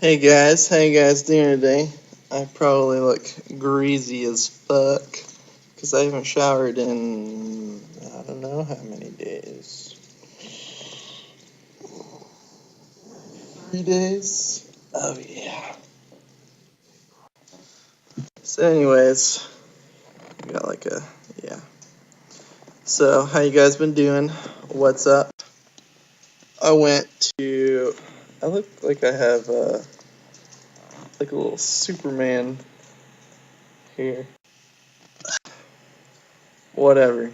Hey guys, how you guys doing today? I probably look greasy as fuck because I haven't showered in I don't know how many days. 3 days? Oh yeah. So anyways, got like a yeah. So how you guys been doing? What's up? I look like I have like a little Superman here. Whatever.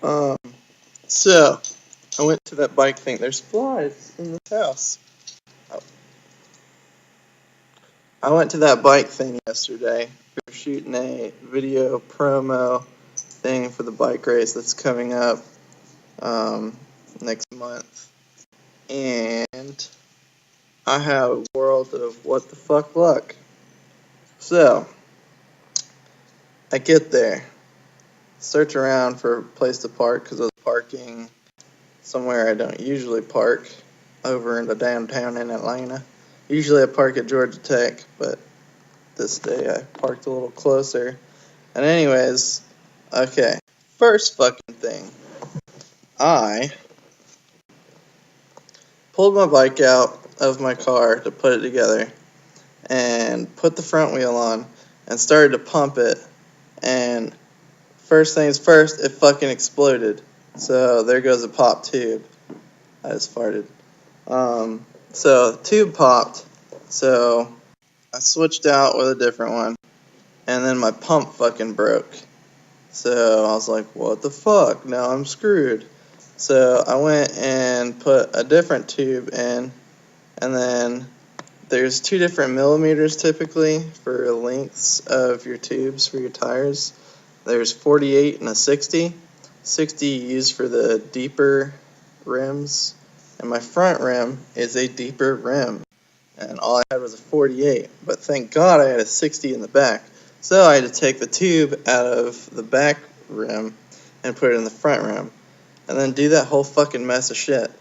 Um so I went to that bike thing. There's flies in this house. Oh. I went to that bike thing yesterday. We were shooting a video promo thing for the bike race that's coming up next month. And I have a world of what the fuck luck. So, I get there, search around for a place to park because I was parking somewhere I don't usually park over in the downtown in Atlanta. Usually I park at Georgia Tech, but this day I parked a little closer. And anyways, okay, first fucking thing. I pulled my bike out of my car to put it together and put the front wheel on and started to pump it. And first things first, it fucking exploded. So there goes a pop tube. I just farted. So the tube popped. So I switched out with a different one. And then my pump fucking broke. So I was like, what the fuck? Now I'm screwed. So I went and put a different tube in, and then there's 2 different millimeters typically for lengths of your tubes for your tires. There's 48 and a 60. 60 used for the deeper rims, and my front rim is a deeper rim. And all I had was a 48, but thank God I had a 60 in the back. So I had to take the tube out of the back rim and put it in the front rim, and then do that whole fucking mess of shit.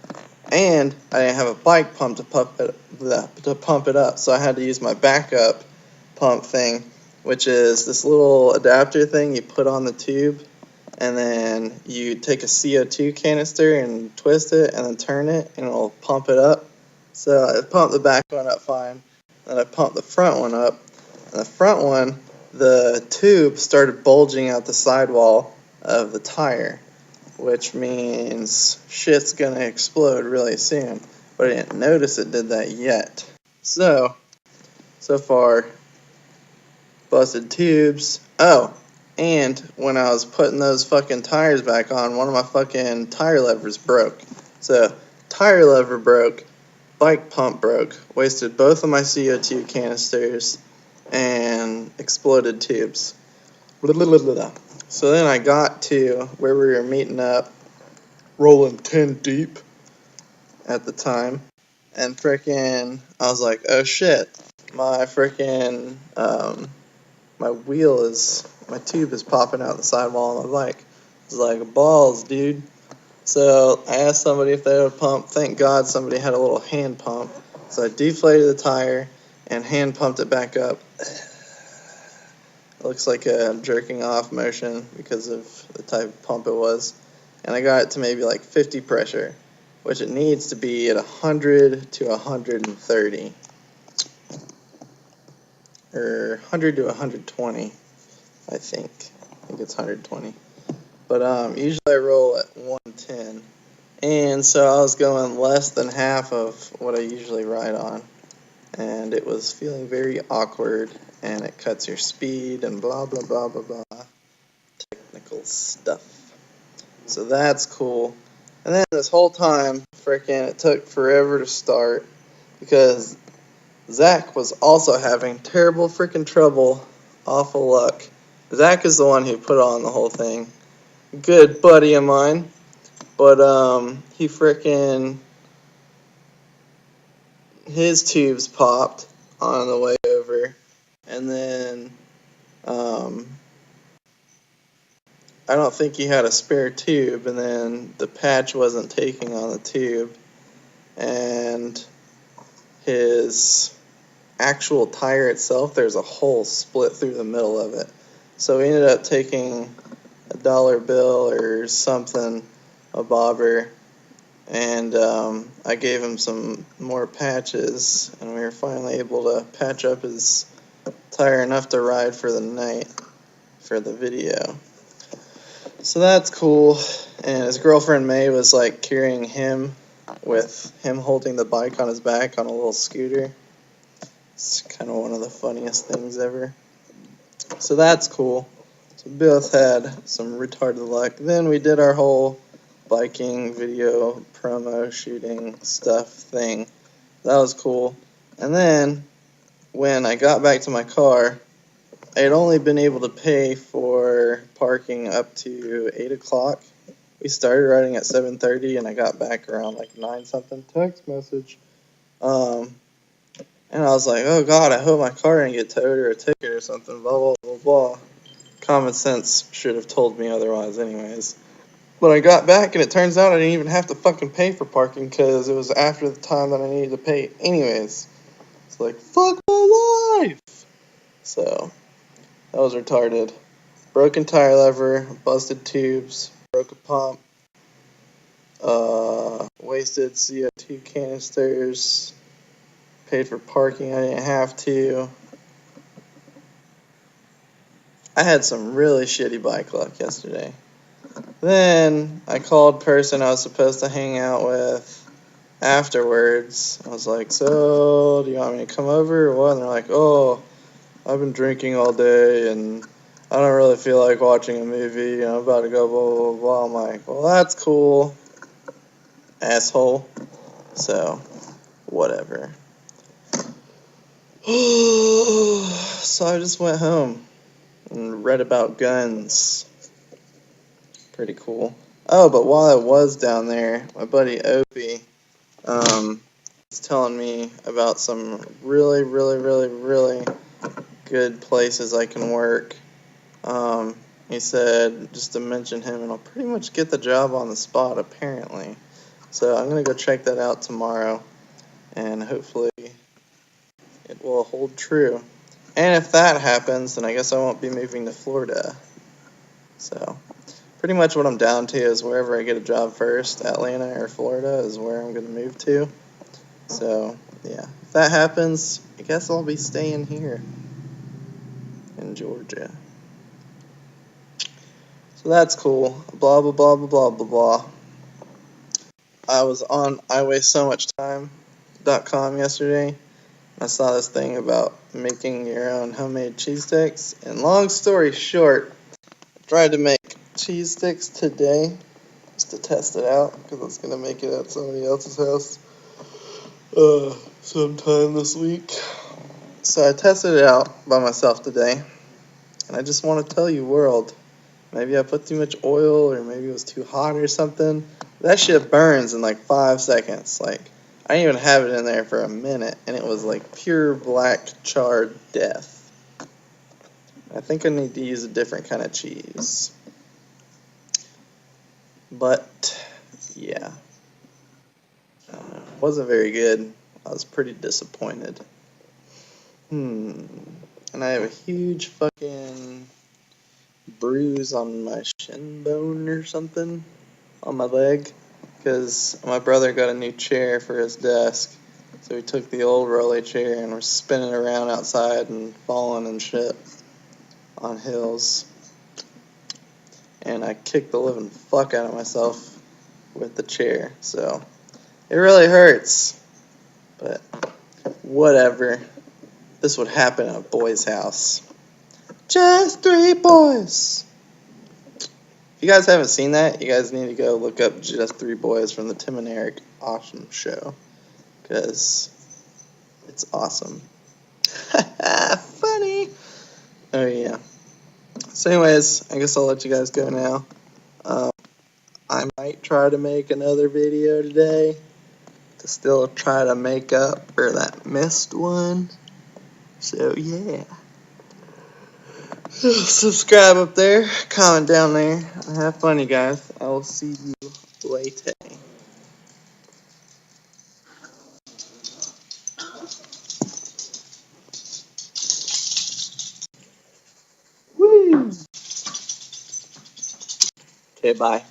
And I didn't have a bike pump to pump it up, so I had to use my backup pump thing, which is this little adapter thing you put on the tube, and then you take a CO2 canister and twist it, and then turn it, and it'll pump it up. So I pumped the back one up fine, then I pumped the front one up, and the front one, the tube started bulging out the sidewall of the tire, which means shit's gonna explode really soon. But I didn't notice it did that yet. So far, busted tubes. Oh, and when I was putting those fucking tires back on, one of my fucking tire levers broke. So, tire lever broke, bike pump broke, wasted both of my CO2 canisters, and exploded tubes. So then I got to where we were meeting up, rolling 10 deep at the time, and frickin' I was like, oh shit, my frickin' my tube is popping out the sidewall of my bike. It's like, balls, dude. So I asked somebody if they had a pump. Thank God somebody had a little hand pump. So I deflated the tire and hand pumped it back up. It looks like a jerking off motion because of the type of pump it was. And I got it to maybe like 50 pressure, which it needs to be at 100 to 130. Or 100 to 120, I think. I think it's 120. But usually I roll at 110. And so I was going less than half of what I usually ride on. And it was feeling very awkward, and it cuts your speed and blah, blah, blah, blah, blah. Technical stuff. So that's cool. And then this whole time, frickin', it took forever to start because Zach was also having terrible frickin' trouble, awful luck. Zach is the one who put on the whole thing. Good buddy of mine. But he frickin' his tubes popped on the way over, and then I don't think he had a spare tube, and then the patch wasn't taking on the tube, and his actual tire itself, there's a hole split through the middle of it. So we ended up taking a dollar bill or something, a bobber, and I gave him some more patches, and we were finally able to patch up his tire enough to ride for the night for the video. So that's cool. And his girlfriend May was like carrying him with him holding the bike on his back on a little scooter. It's kind of one of the funniest things ever. So that's cool. So we both had some retarded luck. Then we did our whole biking video promo shooting stuff thing. That was cool. And then when I got back to my car, I had only been able to pay for parking up to 8 o'clock. We started riding at 7:30, and I got back around like 9 something. Text message. And I was like, oh God, I hope my car didn't get towed or a ticket or something, blah, blah, blah, blah. Common sense should have told me otherwise anyways. But I got back, and it turns out I didn't even have to fucking pay for parking because it was after the time that I needed to pay anyways. It's like, fuck my life! So, that was retarded. Broken tire lever, busted tubes, broke a pump, wasted CO2 canisters, paid for parking I didn't have to. I had some really shitty bike luck yesterday. Then I called person I was supposed to hang out with afterwards. I was like, so do you want me to come over or what? And they're like, oh, I've been drinking all day and I don't really feel like watching a movie. I'm about to go blah, blah, blah. I'm like, well, that's cool, asshole. So, whatever. So I just went home and read about guns. Pretty cool. Oh, but while I was down there, my buddy Opie was telling me about some really, really, really, really good places I can work. He said just to mention him, and I'll pretty much get the job on the spot, apparently. So I'm going to go check that out tomorrow, and hopefully it will hold true. And if that happens, then I guess I won't be moving to Florida. So pretty much what I'm down to is wherever I get a job first, Atlanta or Florida is where I'm going to move to. So, yeah, if that happens, I guess I'll be staying here in Georgia. So that's cool. Blah, blah, blah, blah, blah, blah, blah. I was on iWasteSoMuchTime.com yesterday. I saw this thing about making your own homemade cheese sticks. And long story short, I tried to make cheese sticks today just to test it out because I was going to make it at somebody else's house sometime this week. So I tested it out by myself today. And I just want to tell you, world, maybe I put too much oil or maybe it was too hot or something. That shit burns in like 5 seconds. Like, I didn't even have it in there for a minute, and it was like pure black charred death. I think I need to use a different kind of cheese. But, yeah. It wasn't very good. I was pretty disappointed. And I have a huge fucking bruise on my shin bone or something on my leg because my brother got a new chair for his desk, so we took the old rolly chair and we're spinning around outside and falling and shit on hills, and I kicked the living fuck out of myself with the chair, so it really hurts, but whatever. This would happen at a boy's house. Just 3 boys. If you guys haven't seen that, you guys need to go look up Just 3 Boys from the Tim and Eric Awesome Show, because it's awesome. Funny. Oh, yeah. So anyways, I guess I'll let you guys go now. I might try to make another video today to still try to make up for that missed one. So, yeah. Subscribe up there, comment down there, and have fun, you guys. I will see you later. Okay, bye.